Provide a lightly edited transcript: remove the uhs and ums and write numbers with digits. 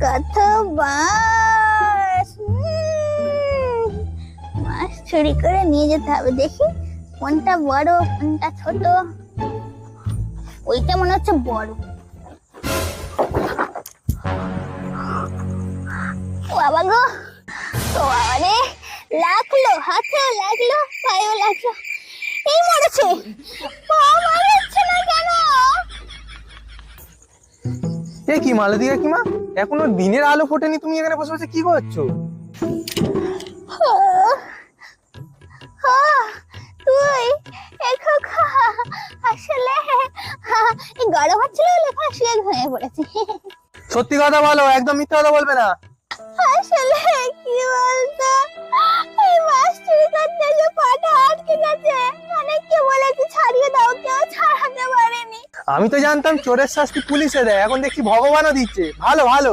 কত বাস, মাছ চুরি করে নিয়ে যেতে হবে। দেখি কোনটা বড় কোনটা ছোট। ওইটা মনে হচ্ছে বড়। বাবা গো, ও বাবা রে, লাগলো হাতেও লাগলো পায়েও লাগলো, এই মরেছে। মারছে না কেন? এ কি মালতী কাকিমা, এখনো দিনের আলো ফোটেনি, তুমি এখানে বসে বসে কি করছো? তুই আসলে এই গরম হচ্ছিল বলে ফাঁসিয়ে ঘুমিয়ে পড়েছি। সত্যি কথা বলো, একদম মিথ্যা কথা বলবে না। আসলে কি বলতো, এই মাছ চুরি করতে যে পাটা আটকে গেছে, অনেককে বলেছি ছাড়িয়ে দাও, কেউ ছাড়াতে পারেনি। আমি তো জানতাম চোরের শাস্তি পুলিশে দেয়, এখন দেখছি ভগবানও দিচ্ছে। ভালো ভালো।